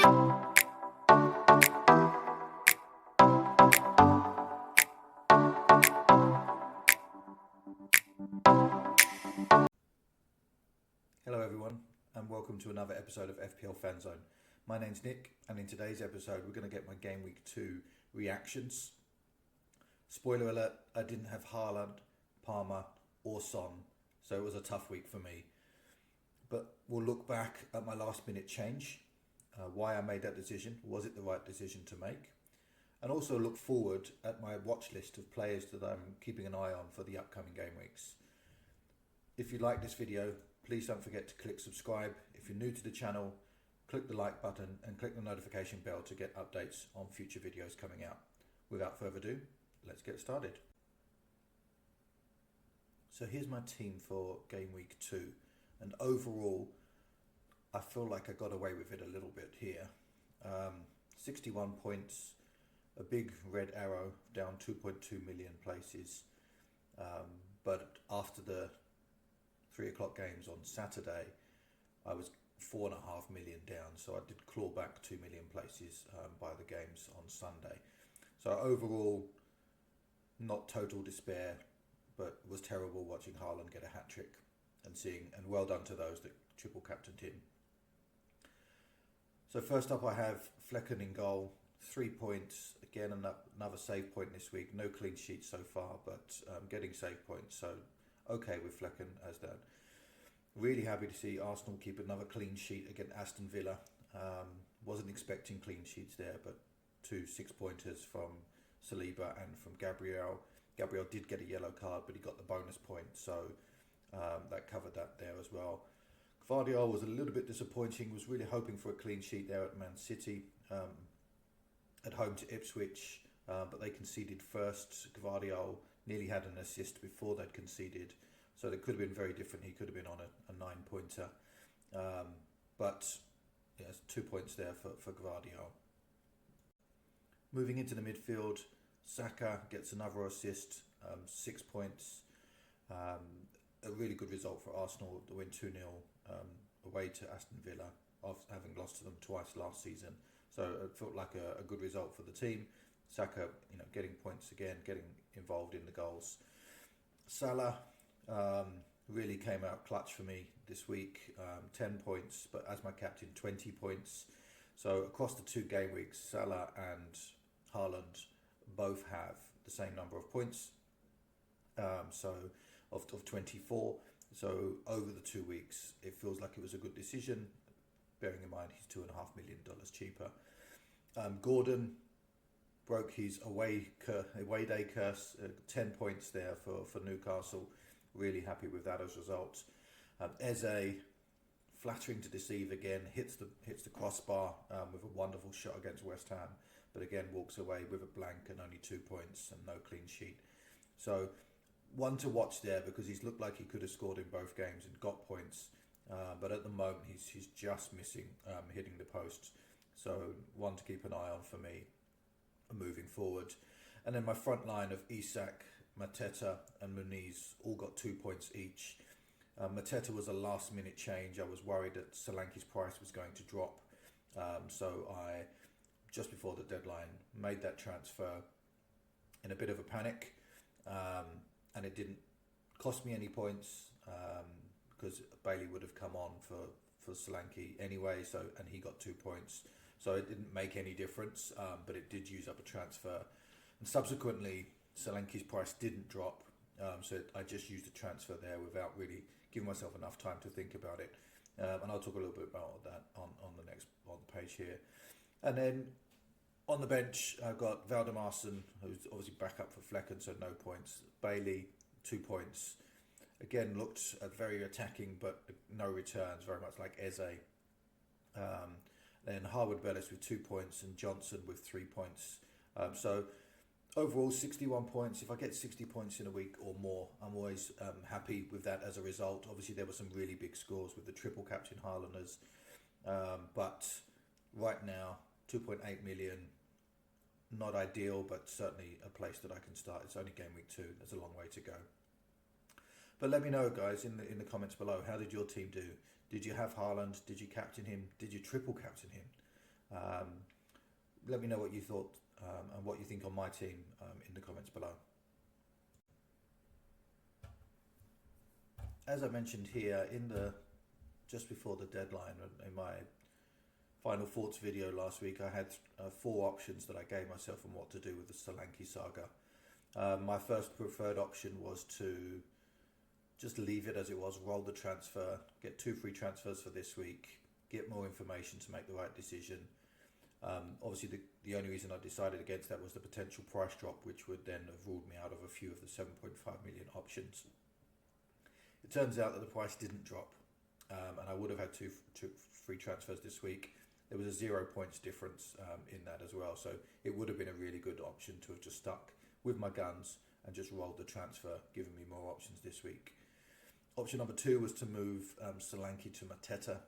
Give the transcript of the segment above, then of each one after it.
Hello everyone and welcome to another episode of FPL Fan Zone. My name's Nick and in today's episode we're going to get my Game Week 2 reactions. Spoiler alert, I didn't have Haaland, Palmer or Son, so it was a tough week for me. But we'll look back at my last minute change, why I made that decision, was it the right decision to make? And also look forward at my watch list of players that I'm keeping an eye on for the upcoming game weeks. If you like this video, please don't forget to click subscribe. If you're new to the channel, click the like button and click the notification bell to get updates on future videos coming out. Without further ado, let's get started. So here's my team for Game Week 2. And overall, I feel like I got away with it a little bit here. 61 points, a big red arrow down 2.2 million places. But after the 3 o'clock games on Saturday, I was 4.5 million down, so I did claw back 2 million places by the games on Sunday. So overall, not total despair, but it was terrible watching Haaland get a hat-trick and well done to those that triple captained him. So first up I have Flecken in goal, 3 points, again another save point this week, no clean sheet so far, but getting save points, so okay with Flecken as that. Really happy to see Arsenal keep another clean sheet against Aston Villa. Wasn't expecting clean sheets there, but 2 6-pointers from Saliba and from Gabriel. Gabriel did get a yellow card, but he got the bonus point, so that covered that there as well. Gvardiol was a little bit disappointing, was really hoping for a clean sheet there at Man City, at home to Ipswich, but they conceded first. Gvardiol nearly had an assist before they'd conceded, so it could have been very different. He could have been on a 9-pointer, but yes, 2 points there for Gvardiol. Moving into the midfield, Saka gets another assist, 6 points. A really good result for Arsenal to win 2-0 away to Aston Villa after having lost to them twice last season. So it felt like a good result for the team. Saka, getting points again, getting involved in the goals. Salah really came out clutch for me this week, 10 points, but as my captain, 20 points. So across the 2 game weeks, Salah and Haaland both have the same number of points, of 24. So over the 2 weeks, it feels like it was a good decision, bearing in mind he's $2.5 million cheaper. Gordon broke his away day curse, 10 points there for Newcastle. Really happy with that as a result. Eze, flattering to deceive again, hits the crossbar with a wonderful shot against West Ham, but again walks away with a blank and only 2 points and no clean sheet. So one to watch there because he's looked like he could have scored in both games and got points, but at the moment he's just missing hitting the post. So one to keep an eye on for me moving forward. And then my front line of Isak, Mateta and Muniz all got 2 points each. Mateta was a last minute change. I was worried that Solanke's price was going to drop, so I, just before the deadline, made that transfer in a bit of a panic, and it didn't cost me any points because Bailey would have come on for Solanke anyway, and he got 2 points. So it didn't make any difference, but it did use up a transfer. And subsequently, Solanke's price didn't drop, so I just used a transfer there without really giving myself enough time to think about it. And I'll talk a little bit about that on the page here. And then on the bench, I've got Valdemarson, who's obviously back up for Flecken, so no points. Bailey, 2 points. Again, looked very attacking, but no returns, very much like Eze. Then Harwood-Bellis with 2 points and Johnson with 3 points. So overall, 61 points. If I get 60 points in a week or more, I'm always happy with that as a result. Obviously, there were some really big scores with the triple captain Haalanders. But right now, 2.8 million, not ideal, but certainly a place that I can start. It's only game week 2. There's a long way to go. But let me know, guys, in the comments below, how did your team do? Did you have Haaland? Did you captain him? Did you triple captain him? Let me know what you thought and what you think on my team in the comments below. As I mentioned here, just before the deadline, in my final thoughts video last week, I had 4 options that I gave myself on what to do with the Solanke saga. My first preferred option was to just leave it as it was, roll the transfer, get 2 free transfers for this week, get more information to make the right decision. Obviously, the only reason I decided against that was the potential price drop, which would then have ruled me out of a few of the 7.5 million options. It turns out that the price didn't drop, and I would have had two free transfers this week. There was a 0 points difference in that as well, so it would have been a really good option to have just stuck with my guns and just rolled the transfer, giving me more options this week. Option number 2 was to move Solanke to Mateta,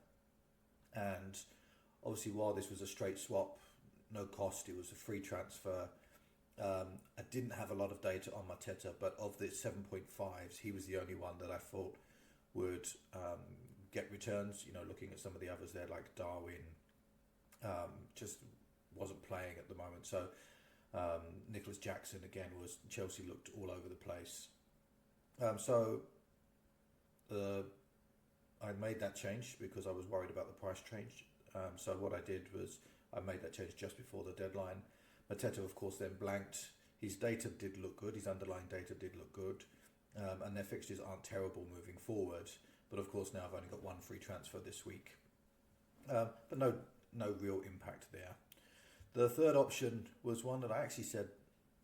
and obviously while this was a straight swap, no cost, it was a free transfer. I didn't have a lot of data on Mateta, but of the 7.5s, he was the only one that I thought would get returns. You know, looking at some of the others there, like Darwin, just wasn't playing at the moment. So Nicholas Jackson, again, Chelsea looked all over the place. I made that change because I was worried about the price change. So what I did was I made that change just before the deadline. Mateta, of course, then blanked. His data did look good. His underlying data did look good. And their fixtures aren't terrible moving forward. But of course, now I've only got 1 free transfer this week. But no real impact there. The third option was one that I actually said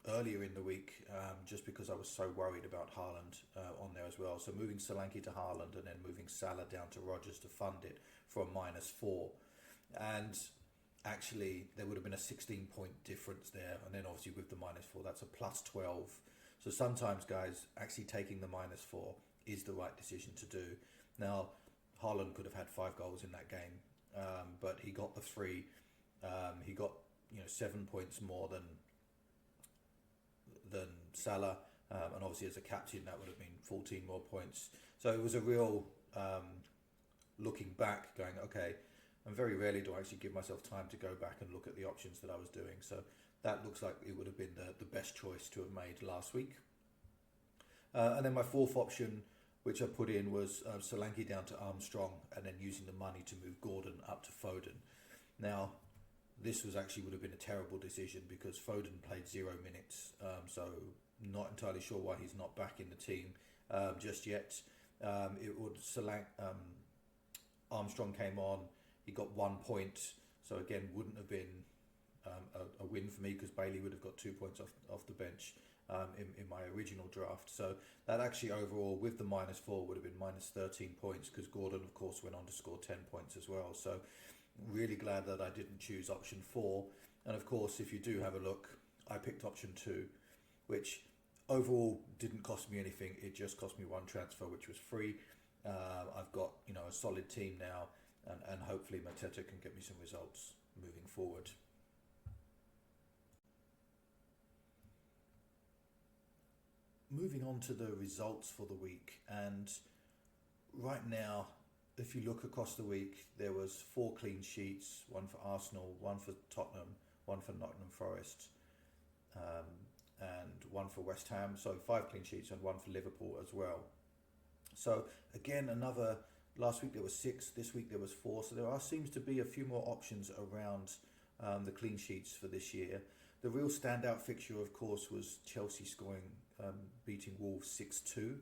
earlier in the week, just because I was so worried about Haaland on there as well. So moving Solanke to Haaland and then moving Salah down to Rodgers to fund it for a -4. And actually, there would have been a 16-point difference there. And then obviously with the -4, that's a +12. So sometimes, guys, actually taking the -4 is the right decision to do. Now, Haaland could have had 5 goals in that game, but he got the 3. He got 7 points more than Salah, and obviously as a captain that would have been 14 more points. So it was a real looking back, going, okay, and very rarely do I actually give myself time to go back and look at the options that I was doing. So that looks like it would have been the best choice to have made last week. And then my fourth option, which I put in, was Solanke down to Armstrong and then using the money to move Gordon up to Foden. Now, this would have been a terrible decision because Foden played 0 minutes, so not entirely sure why he's not back in the team just yet. Armstrong came on, he got 1 point, so again wouldn't have been a win for me because Bailey would have got 2 points off the bench in my original draft. So that actually overall with the -4 would have been -13 points because Gordon of course went on to score 10 points as well. So really glad that I didn't choose option 4. And of course, if you do have a look, I picked option 2, which overall didn't cost me anything. It just cost me 1 transfer, which was free. I've got a solid team now, and hopefully Mateta can get me some results moving forward. Moving on to the results for the week, and right now, if you look across the week, there was 4 clean sheets, 1 for Arsenal, 1 for Tottenham, 1 for Nottingham Forest, and 1 for West Ham. So 5 clean sheets and 1 for Liverpool as well. So again, last week there was 6, this week there was 4. So there seems to be a few more options around the clean sheets for this year. The real standout fixture, of course, was Chelsea beating Wolves 6-2.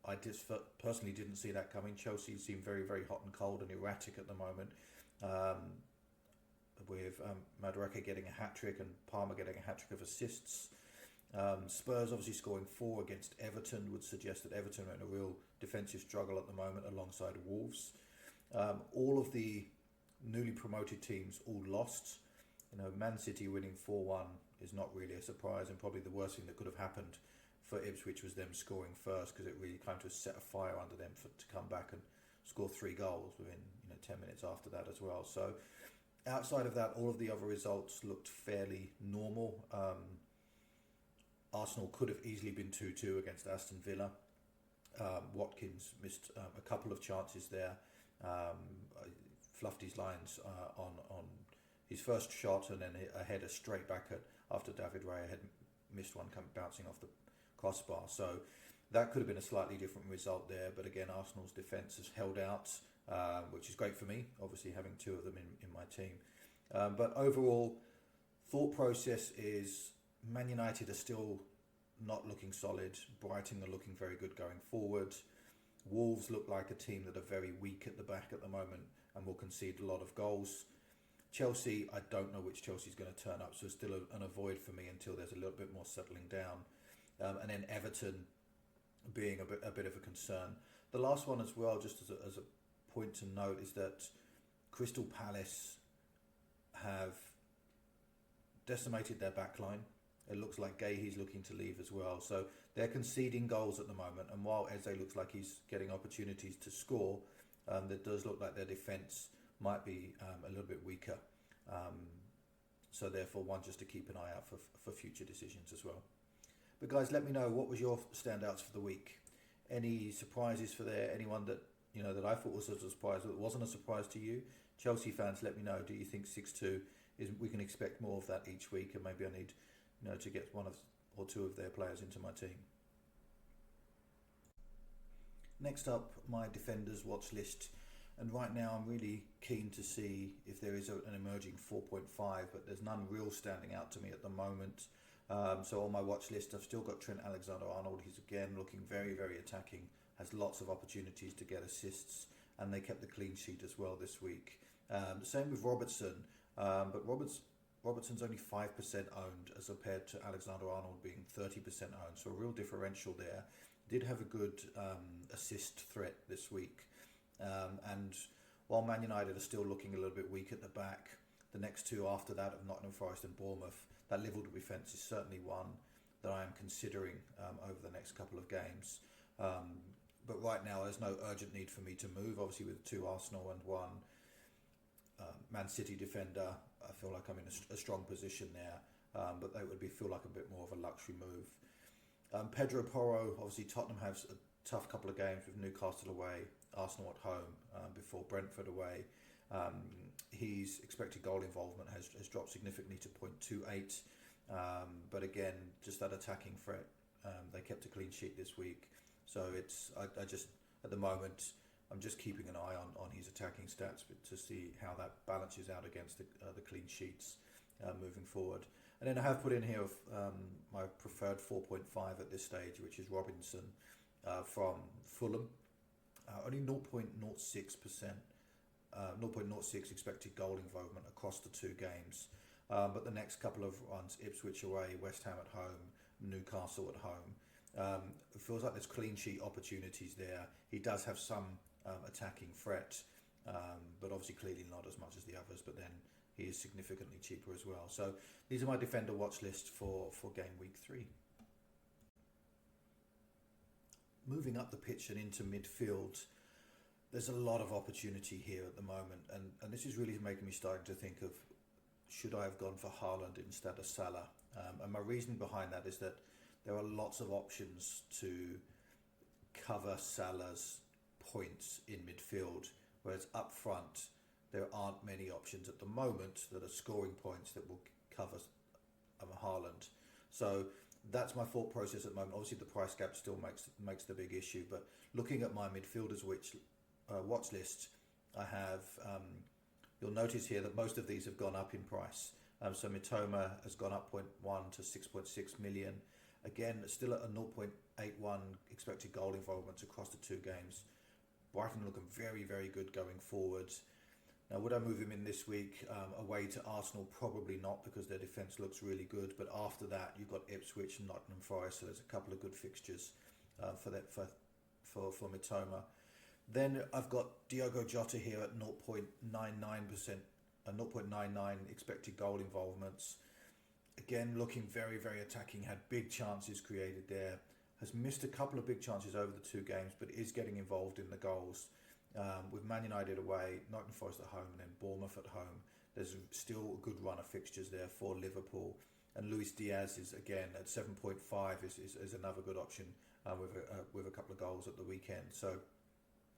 I just personally didn't see that coming. Chelsea seem very, very hot and cold and erratic at the moment, with Madueke getting a hat-trick and Palmer getting a hat-trick of assists. Spurs obviously scoring 4 against Everton would suggest that Everton are in a real defensive struggle at the moment alongside Wolves. All of the newly promoted teams all lost. Man City winning 4-1 is not really a surprise, and probably the worst thing that could have happened for Ipswich was them scoring first, because it really kind of set a fire under them to come back and score 3 goals within 10 minutes after that as well. So outside of that, all of the other results looked fairly normal. Arsenal could have easily been 2-2 against Aston Villa. Watkins missed a couple of chances there. fluffed his lines on his first shot, and then a header straight back after David Raya had missed one bouncing off the crossbar. So that could have been a slightly different result there, but again, Arsenal's defence has held out, which is great for me, obviously having two of them in my team. But overall, thought process is Man United are still not looking solid. Brighton are looking very good going forward. Wolves look like a team that are very weak at the back at the moment and will concede a lot of goals. Chelsea, I don't know which Chelsea's going to turn up, so still an avoid for me until there's a little bit more settling down. And then Everton being a bit of a concern. The last one as well, just as a point to note, is that Crystal Palace have decimated their backline. It looks like Gahey's looking to leave as well. So they're conceding goals at the moment. And while Eze looks like he's getting opportunities to score, it does look like their defence might be a little bit weaker. So therefore, one just to keep an eye out for future decisions as well. But guys, let me know, what was your standouts for the week? Any surprises for there? Anyone that that I thought was a surprise that wasn't a surprise to you? Chelsea fans, let me know. Do you think 6-2 is we can expect more of that each week, and maybe I need to get one or two of their players into my team? Next up, my defenders watch list. And right now I'm really keen to see if there is an emerging 4.5, but there's none real standing out to me at the moment. So on my watch list, I've still got Trent Alexander-Arnold. He's again looking very, very attacking, has lots of opportunities to get assists, and they kept the clean sheet as well this week. Same with Robertson, but Robertson's only 5% owned as compared to Alexander-Arnold being 30% owned, so a real differential there. Did have a good assist threat this week. And while Man United are still looking a little bit weak at the back, the next two after that of Nottingham Forest and Bournemouth, that Liverpool defence is certainly one that I am considering over the next couple of games. But right now there's no urgent need for me to move. Obviously with two Arsenal and one Man City defender, I feel like I'm in a strong position there. But that would feel like a bit more of a luxury move. Pedro Porro, obviously Tottenham has a tough couple of games with Newcastle away, Arsenal at home, before Brentford away. His expected goal involvement has dropped significantly to 0.28, but again, just that attacking threat. They kept a clean sheet this week, so I just at the moment I'm just keeping an eye on his attacking stats to see how that balances out against the clean sheets moving forward. And then I have put in here my preferred 4.5 at this stage, which is Robinson from Fulham. Only 0.06%, 0.06 expected goal involvement across the two games. But the next couple of runs, Ipswich away, West Ham at home, Newcastle at home. It feels like there's clean sheet opportunities there. He does have some attacking threat, but obviously clearly not as much as the others. But then he is significantly cheaper as well. So these are my defender watch list for game week 3. Moving up the pitch and into midfield, there's a lot of opportunity here at the moment, and this is really making me starting to think of, should I have gone for Haaland instead of Salah? And my reasoning behind that is that there are lots of options to cover Salah's points in midfield, whereas up front there aren't many options at the moment that are scoring points that will cover Haaland. So that's my thought process at the moment. Obviously the price gap still makes the big issue, but looking at my midfielders watch list, I have you'll notice here that most of these have gone up in price. So Mitoma has gone up 0.1 to 6.6 million. Again, still at a 0.81 expected goal involvement across the two games. Brighton looking very, very good going forward. Now, would I move him in this week away to Arsenal? Probably not, because their defence looks really good. But after that, you've got Ipswich and Nottingham Forest, so there's a couple of good fixtures for Mitoma. Then I've got Diogo Jota here at 0.99%, 0.99 expected goal involvements. Again, looking very, very attacking. Had big chances created there. Has missed a couple of big chances over the two games, but is getting involved in the goals. With Man United away, Nottingham Forest at home, and then Bournemouth at home, there's still a good run of fixtures there for Liverpool. And Luis Diaz is again at 7.5 is another good option with a couple of goals at the weekend. So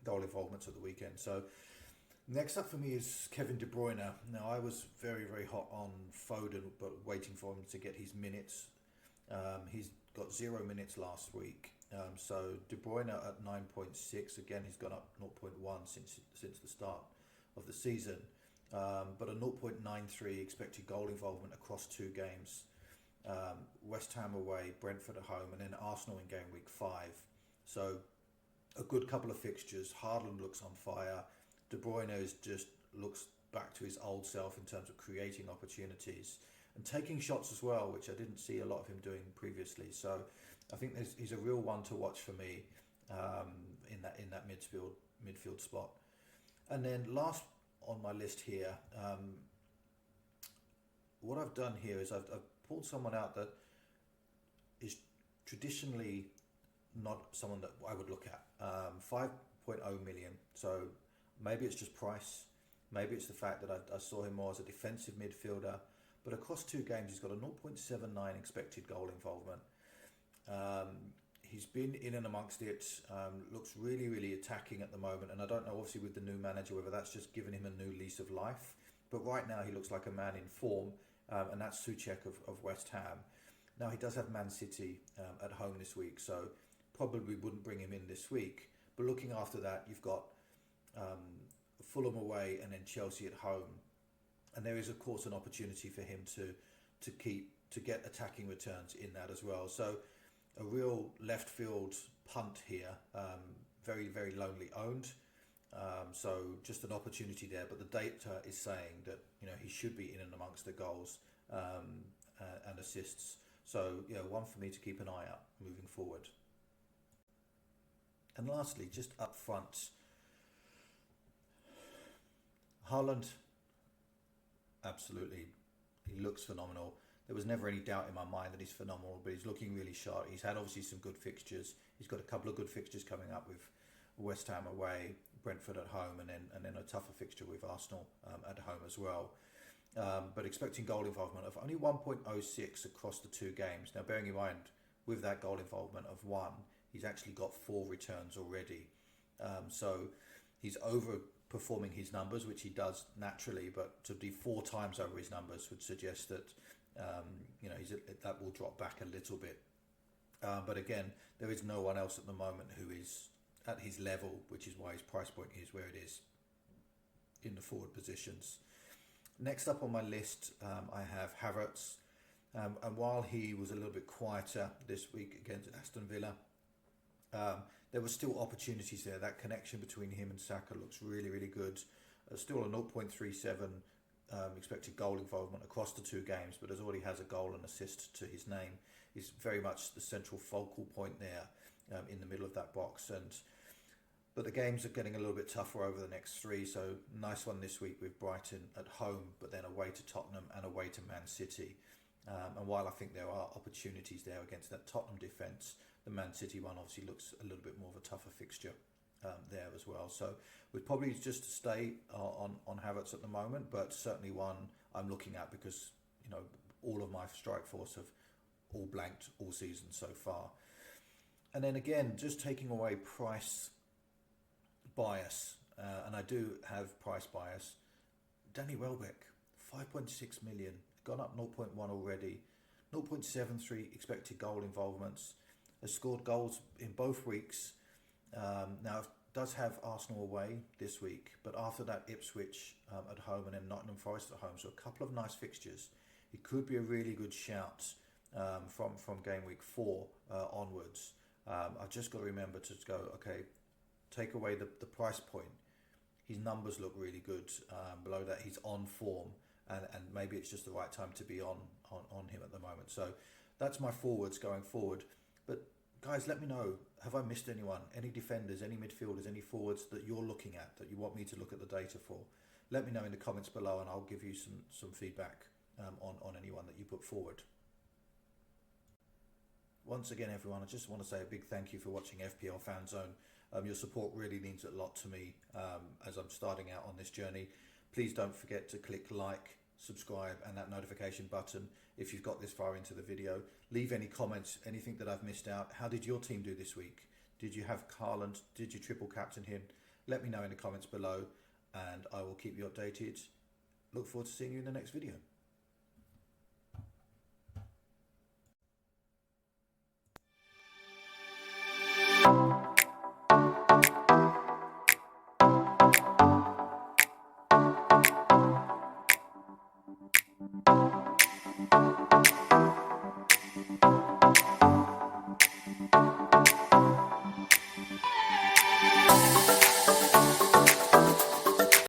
goal involvements at the weekend. So Next up for me is Kevin De Bruyne. Now, I was very, very hot on Foden, but waiting for him to get his minutes. He's got 0 minutes last week. So De Bruyne at 9.6. Again, he's gone up zero point 0.1 since the start of the season. But a 0.93 expected goal involvement across 2 games. West Ham away, Brentford at home, and then Arsenal in game week 5. So a good couple of fixtures. Haaland looks on fire. De Bruyne looks back to his old self in terms of creating opportunities and taking shots as well, which I didn't see a lot of him doing previously. So I think he's a real one to watch for me in that midfield spot. And then last on my list here, what I've done here is I've pulled someone out that is traditionally not someone that I would look at. 5.0 million. So maybe it's just price. Maybe it's the fact that I saw him more as a defensive midfielder. But across 2 games, he's got a 0.79 expected goal involvement. He's been in and amongst it. Looks really, really attacking at the moment. And I don't know, obviously, with the new manager, whether that's just given him a new lease of life. But right now, he looks like a man in form. And that's Souček of West Ham. Now, he does have Man City at home this week. So probably wouldn't bring him in this week. But looking after that, you've got Fulham away and then Chelsea at home. And there is, of course, an opportunity for him to get attacking returns in that as well. So a real left field punt here, very, very lonely owned. So just an opportunity there. But the data is saying that he should be in and amongst the goals and assists. So one for me to keep an eye out moving forward. And lastly, just up front, Haaland, absolutely, he looks phenomenal. There was never any doubt in my mind that he's phenomenal, but he's looking really sharp. He's had obviously some good fixtures. He's got a couple of good fixtures coming up with West Ham away, Brentford at home, and then a tougher fixture with Arsenal at home as well. But expecting goal involvement of only 1.06 across the 2 games. Now, bearing in mind, with that goal involvement of 1, he's actually got 4 returns already. So he's overperforming his numbers, which he does naturally, but to be 4 times over his numbers would suggest that that will drop back a little bit. But again, there is no one else at the moment who is at his level, which is why his price point is where it is in the forward positions. Next up on my list, I have Havertz. And while he was a little bit quieter this week against Aston Villa, there were still opportunities there. That connection between him and Saka looks really, really good. Still a 0.37 expected goal involvement across the 2 games, but as already has a goal and assist to his name, is very much the central focal point there in the middle of that box. But the games are getting a little bit tougher over the next 3, so nice one this week with Brighton at home, but then away to Tottenham and away to Man City. And while I think there are opportunities there against that Tottenham defence, the Man City one obviously looks a little bit more of a tougher fixture there as well. So we'd probably just stay on Havertz at the moment, but certainly one I'm looking at because all of my strike force have all blanked all season so far. And then again, just taking away price bias, and I do have price bias. Danny Welbeck, 5.6 million, gone up 0.1 already, 0.73 expected goal involvements, has scored goals in both weeks. Now, does have Arsenal away this week, but after that Ipswich at home and then Nottingham Forest at home, so a couple of nice fixtures. It could be a really good shout from game week 4 onwards. I've just got to remember to go, okay, take away the price point. His numbers look really good. Below that, he's on form, and maybe it's just the right time to be on him at the moment. So that's my forwards going forward. But guys, let me know, have I missed anyone? Any defenders, any midfielders, any forwards that you're looking at that you want me to look at the data for? Let me know in the comments below and I'll give you some feedback on anyone that you put forward. Once again, everyone, I just want to say a big thank you for watching FPL Fan Zone. Your support really means a lot to me as I'm starting out on this journey. Please don't forget to click like, subscribe and that notification button if you've got this far into the video. Leave any comments, anything that I've missed out. How did your team do this week? Did you have Haaland? Did you triple captain him? Let me know in the comments below. and I will keep you updated. Look forward to seeing you in the next video.